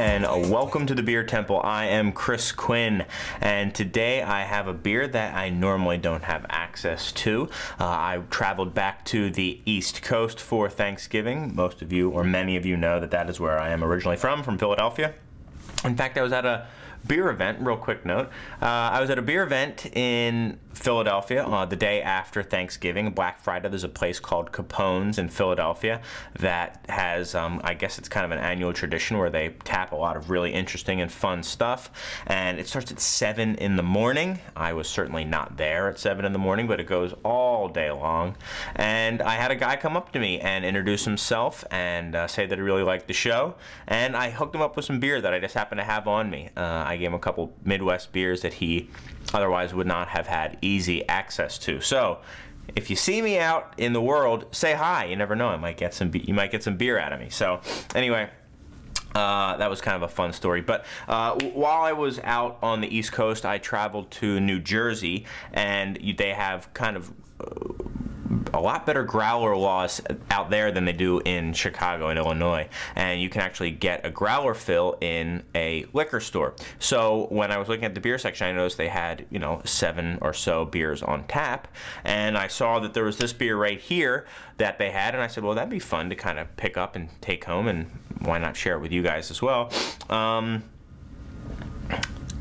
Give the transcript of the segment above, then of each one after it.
and welcome to the Beer Temple. I am Chris Quinn, and today I have a beer that I normally don't have access to. I traveled back to the East Coast for Thanksgiving. Most of you, or many of you, know that that is where I am originally from Philadelphia. In fact, I was at a beer event, real quick note. I was at a beer event in Philadelphia the day after Thanksgiving, Black Friday. There's a place called Capone's in Philadelphia that has, I guess it's kind of an annual tradition where they tap a lot of really interesting and fun stuff. And it starts at 7 in the morning. I was certainly not there at 7 in the morning, but it goes all day long. And I had a guy come up to me and introduce himself and say that he really liked the show. And I hooked him up with some beer that I just happened to have on me. I gave him a couple Midwest beers that he otherwise would not have had easy access to. So if you see me out in the world, say hi. You never know, you might get some beer out of me. So anyway, that was kind of a fun story. But while I was out on the East Coast, I traveled to New Jersey, and they have kind of a lot better growler laws out there than they do in Chicago and Illinois, and you can actually get a growler fill in a liquor store. So when I was looking at the beer section, I noticed they had, 7 or so beers on tap, and I saw that there was this beer right here that they had, and I said, well, that'd be fun to kind of pick up and take home, and why not share it with you guys as well. I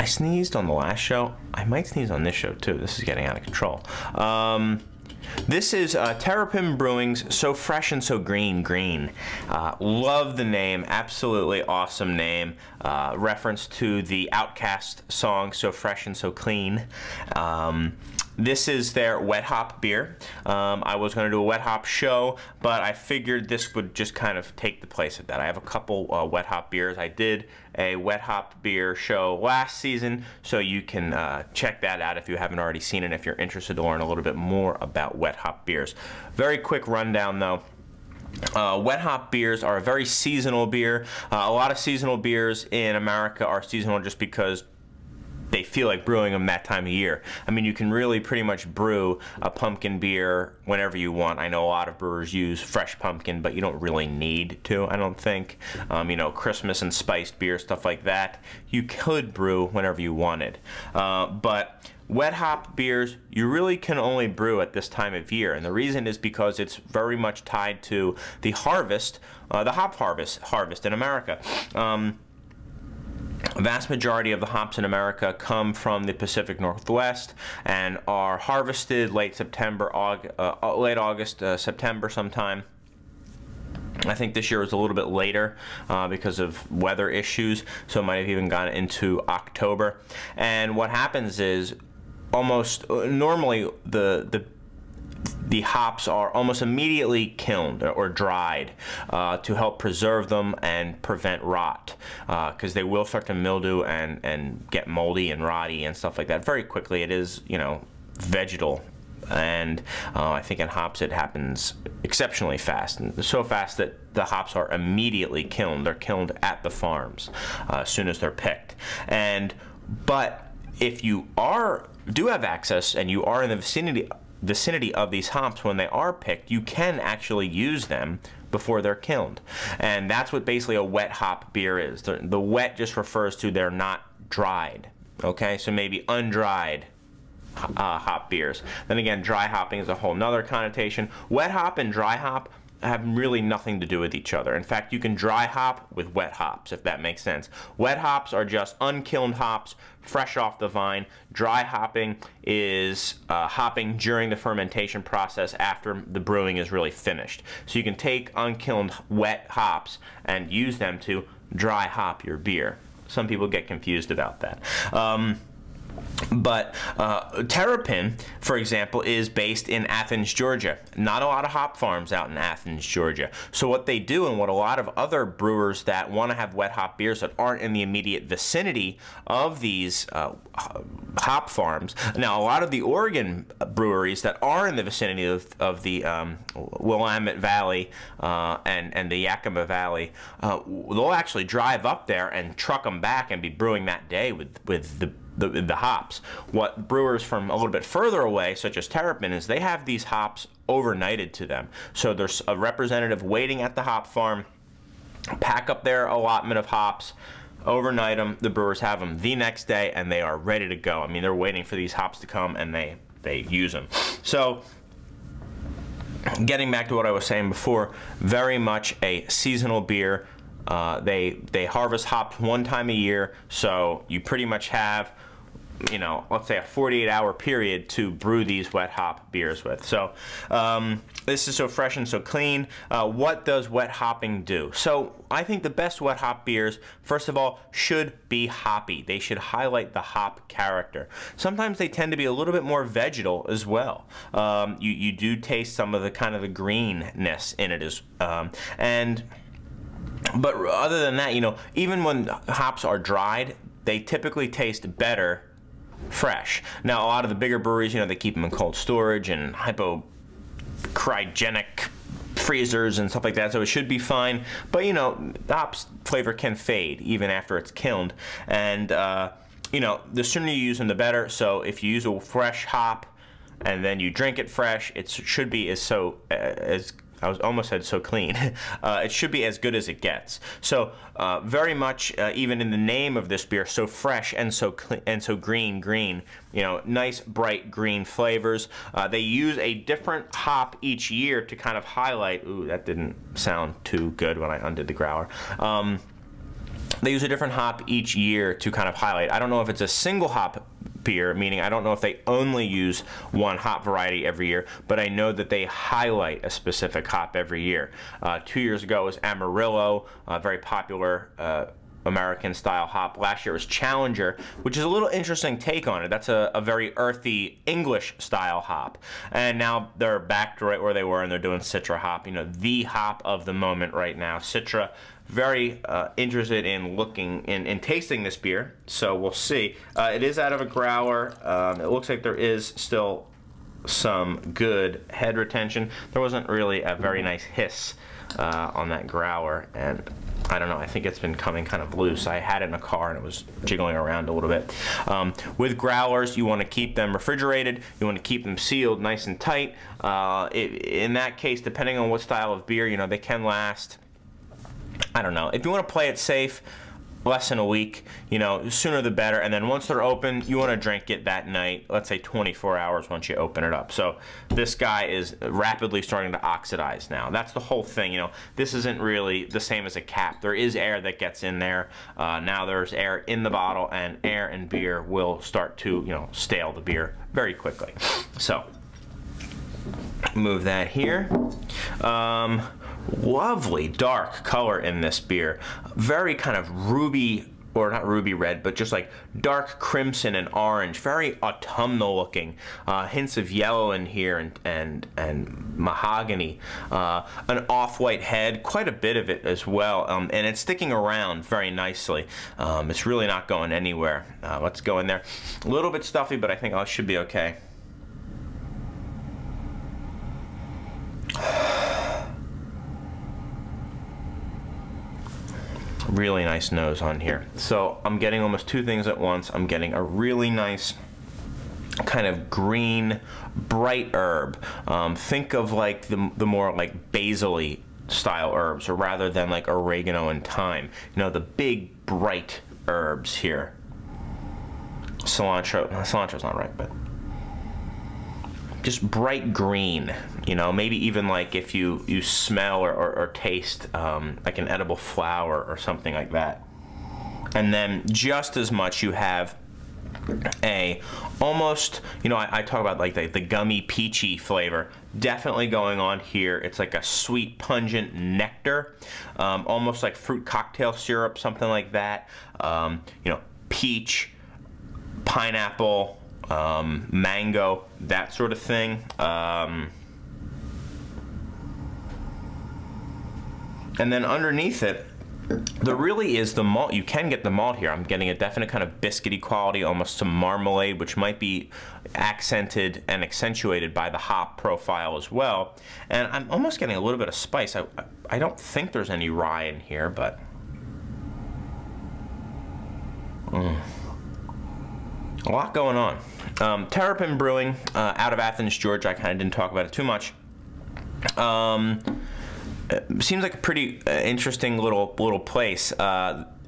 sneezed on the last show. I might sneeze on this show too. This is getting out of control. This is Terrapin Brewing's So Fresh and So Green. Love the name, absolutely awesome name. Reference to the Outkast song So Fresh and So Clean. This is their wet hop beer. I was going to do a wet hop show, but I figured this would just kind of take the place of that. I have a couple wet hop beers. I did a wet hop beer show last season, so you can check that out if you haven't already seen it, if you're interested to learn a little bit more about wet hop beers. Very quick rundown though. Wet hop beers are a very seasonal beer. A lot of seasonal beers in America are seasonal just because they feel like brewing them that time of year. I mean, you can really pretty much brew a pumpkin beer whenever you want. I know a lot of brewers use fresh pumpkin, but you don't really need to, I don't think. Christmas and spiced beer, stuff like that, you could brew whenever you wanted. But wet hop beers, you really can only brew at this time of year, and the reason is because it's very much tied to the harvest, the hop harvest in America. A vast majority of the hops in America come from the Pacific Northwest and are harvested late September, late August, September sometime. I think this year was a little bit later because of weather issues, so it might have even gone into October. And what happens is, almost normally the hops are almost immediately kilned or dried to help preserve them and prevent rot, because they will start to mildew and get moldy and rotty and stuff like that very quickly. It is, vegetal, and I think in hops it happens exceptionally fast, and so fast that the hops are immediately kilned. They're kilned at the farms as soon as they're picked. But if you do have access and you are in the vicinity of these hops when they are picked, you can actually use them before they're kilned. And that's what basically a wet hop beer is. The wet just refers to they're not dried. Okay, so maybe undried hop beers. Then again, dry hopping is a whole nother connotation. Wet hop and dry hop have really nothing to do with each other. In fact, you can dry hop with wet hops, if that makes sense. Wet hops are just unkilned hops, fresh off the vine. Dry hopping is hopping during the fermentation process after the brewing is really finished. So you can take unkilned wet hops and use them to dry hop your beer. Some people get confused about that. But Terrapin, for example, is based in Athens, Georgia. Not a lot of hop farms out in Athens, Georgia. So what they do, and what a lot of other brewers that want to have wet hop beers that aren't in the immediate vicinity of these hop farms. Now, a lot of the Oregon breweries that are in the vicinity of the Willamette Valley and the Yakima Valley, they'll actually drive up there and truck them back and be brewing that day with the hops. What brewers from a little bit further away, such as Terrapin, is they have these hops overnighted to them. So there's a representative waiting at the hop farm, pack up their allotment of hops, overnight them, the brewers have them the next day, and they are ready to go. I mean, they're waiting for these hops to come, and they use them. So, getting back to what I was saying before, very much a seasonal beer. They harvest hops one time a year, so you pretty much have, you know, let's say a 48-hour period to brew these wet hop beers with. So this is so fresh and so clean. What does wet hopping do? So I think the best wet hop beers, first of all, should be hoppy. They should highlight the hop character. Sometimes they tend to be a little bit more vegetal as well. You do taste some of the kind of the greenness in it but other than that, you know, even when hops are dried, they typically taste better fresh. Now, a lot of the bigger breweries, you know, they keep them in cold storage and hypocryogenic freezers and stuff like that, so it should be fine. But, you know, the hops flavor can fade even after it's kilned. And, you know, the sooner you use them, the better. So if you use a fresh hop and then you drink it fresh, it should be I almost said so clean. It should be as good as it gets. So very much, even in the name of this beer, so fresh and so clean and so green. You know, nice bright green flavors. They use a different hop each year to kind of highlight. Ooh, that didn't sound too good when I undid the growler. They use a different hop each year to kind of highlight. I don't know if it's a single hop beer, meaning I don't know if they only use one hop variety every year, but I know that they highlight a specific hop every year. 2 years ago was Amarillo, a very popular American style hop. Last year was Challenger, which is a little interesting take on it. That's a very earthy English style hop. And now they're back to right where they were, and they're doing Citra hop, you know, the hop of the moment right now. Citra, very interested in tasting this beer, so we'll see. It is out of a growler. It looks like there is still some good head retention. There wasn't really a very nice hiss on that growler, and I don't know, I think it's been coming kind of loose. I had it in a car and it was jiggling around a little bit. With growlers, you want to keep them refrigerated. You want to keep them sealed nice and tight. In that case, depending on what style of beer, you know, they can last, I don't know. If you want to play it safe, less than a week, you know, sooner the better. And then once they're open, you want to drink it that night, let's say 24 hours once you open it up. So this guy is rapidly starting to oxidize now. That's the whole thing, you know. This isn't really the same as a cap. There is air that gets in there. Now there's air in the bottle, and air and beer will start to, you know, stale the beer very quickly. So move that here. Lovely dark color in this beer. Very kind of ruby, or not ruby red, but just like dark crimson and orange. Very autumnal looking. Hints of yellow in here and mahogany. An off-white head, quite a bit of it as well. And it's sticking around very nicely. It's really not going anywhere. Let's go in there. A little bit stuffy, but I think I should be okay. Really nice nose on here. So I'm getting almost two things at once. I'm getting a really nice kind of green, bright herb. Think of like the more like basil-y style herbs, or rather than like oregano and thyme. You know, the big bright herbs here. Cilantro. No, cilantro's not right, but just bright green, you know, maybe even like if you smell or taste like an edible flower or something like that. And then just as much you have a almost, you know, I talk about like the gummy peachy flavor definitely going on here. It's like a sweet pungent nectar, almost like fruit cocktail syrup, something like that. You know, peach, pineapple, mango, that sort of thing. And then underneath it, there really is the malt. You can get the malt here. I'm getting a definite kind of biscuity quality, almost some marmalade, which might be accented and accentuated by the hop profile as well. And I'm almost getting a little bit of spice. I don't think there's any rye in here, but a lot going on. Terrapin Brewing, out of Athens, Georgia. I kind of didn't talk about it too much. Seems like a pretty interesting little place.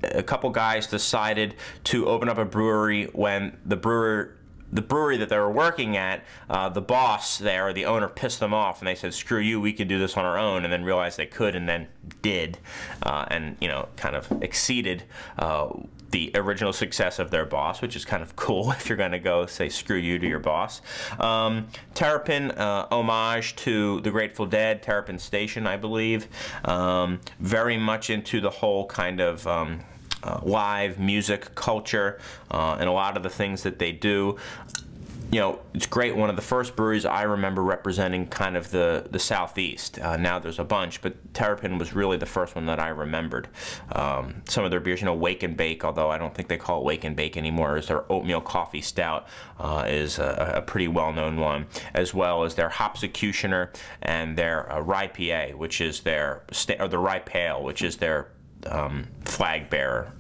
a couple guys decided to open up a brewery when the brewery that they were working at, the boss there, or the owner, pissed them off, and they said, screw you, we can do this on our own, and then realized they could, and then did, and, you know, kind of exceeded the original success of their boss, which is kind of cool if you're going to go say screw you to your boss. Terrapin, homage to the Grateful Dead, Terrapin Station, I believe. Very much into the whole kind of live music culture and a lot of the things that they do. You know, it's great. One of the first breweries I remember representing kind of the Southeast. Now there's a bunch, but Terrapin was really the first one that I remembered. Some of their beers, you know, Wake and Bake, although I don't think they call it Wake and Bake anymore, is their Oatmeal Coffee Stout is a pretty well-known one, as well as their Hopsecutioner and their Rye PA, which is their, or the Rye Pale, which is their flag bearer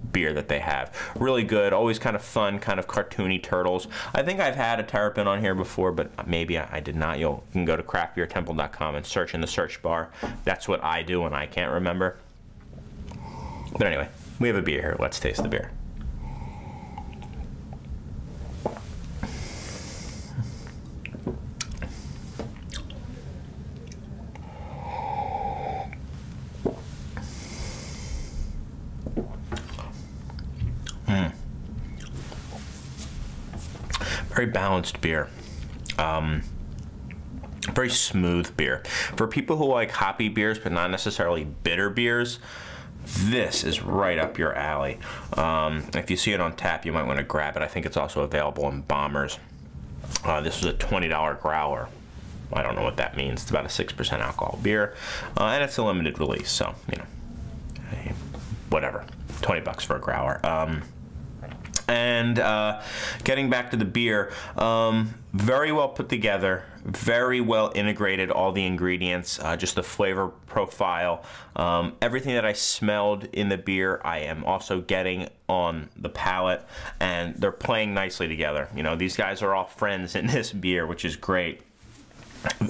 beer that they have. Really good, always kind of fun, kind of cartoony turtles. I think I've had a Terrapin on here before, but maybe I did not. You can go to craftbeertemple.com and search in the search bar. That's what I do when I can't remember. But anyway, we have a beer here. Let's taste the beer. Very balanced beer. Very smooth beer. For people who like hoppy beers but not necessarily bitter beers, this is right up your alley. If you see it on tap, you might want to grab it. I think it's also available in Bombers. This was a $20 growler. I don't know what that means. It's about a 6% alcohol beer, and it's a limited release, so, you know, whatever. 20 bucks for a growler. And getting back to the beer, very well put together, very well integrated, all the ingredients, just the flavor profile. Everything that I smelled in the beer, I am also getting on the palate, and they're playing nicely together. You know, these guys are all friends in this beer, which is great.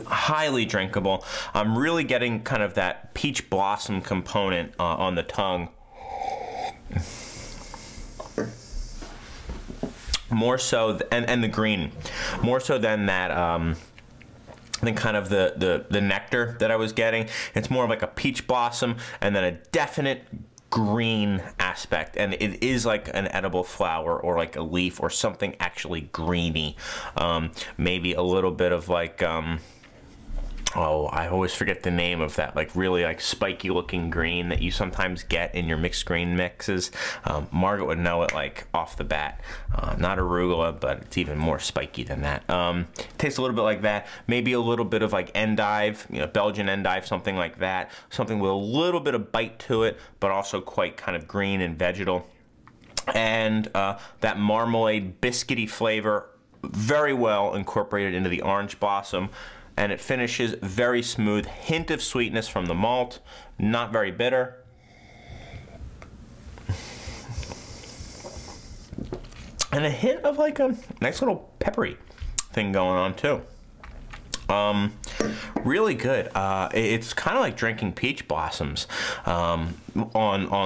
Highly drinkable. I'm really getting kind of that peach blossom component on the tongue. More so, and the green, more so than that, than kind of the nectar that I was getting. It's more of like a peach blossom and then a definite green aspect, and it is like an edible flower or like a leaf or something actually greeny. Maybe a little bit of like, oh, I always forget the name of that, like really like spiky looking green that you sometimes get in your mixed green mixes. Margaret would know it like off the bat. Not arugula, but it's even more spiky than that. Tastes a little bit like that. Maybe a little bit of like endive, you know, Belgian endive, something like that. Something with a little bit of bite to it, but also quite kind of green and vegetal. And that marmalade biscuity flavor, very well incorporated into the orange blossom. And it finishes very smooth, hint of sweetness from the malt, not very bitter. And a hint of like a nice little peppery thing going on too. Really good. It's kind of like drinking peach blossoms on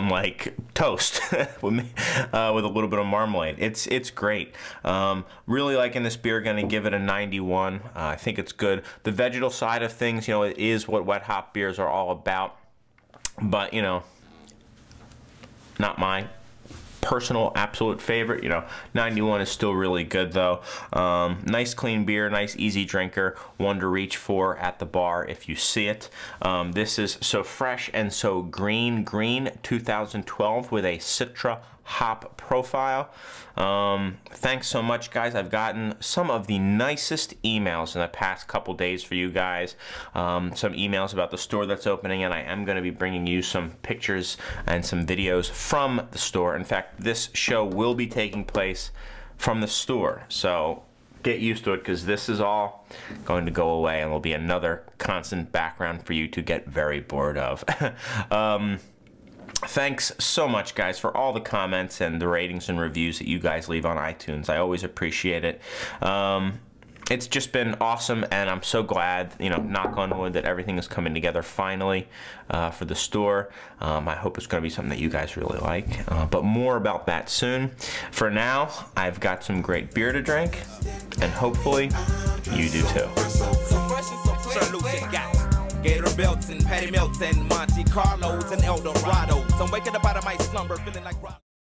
like toast with a little bit of marmalade. It's great. Really liking this beer. Going to give it a 91. I think it's good. The vegetal side of things, you know, it is what wet hop beers are all about. But you know, not my personal absolute favorite. You know, 91 is still really good though. Nice clean beer, nice easy drinker, one to reach for at the bar if you see it. This is So Fresh and So Green 2012 with a Citra hop profile. Thanks so much, guys. I've gotten some of the nicest emails in the past couple days for you guys. Some emails about the store that's opening, and I am going to be bringing you some pictures and some videos from the store. In fact, this show will be taking place from the store, so get used to it, because this is all going to go away and will be another constant background for you to get very bored of. Thanks so much, guys, for all the comments and the ratings and reviews that you guys leave on iTunes. I always appreciate it. it's just been awesome, and I'm so glad, you know, knock on wood, that everything is coming together finally for the store. I hope it's going to be something that you guys really like, but more about that soon. For now, I've got some great beer to drink, and hopefully you do too. Gator belts and Patty Melts and Monte Carlos and El Dorado. So I'm waking up out of my slumber feeling like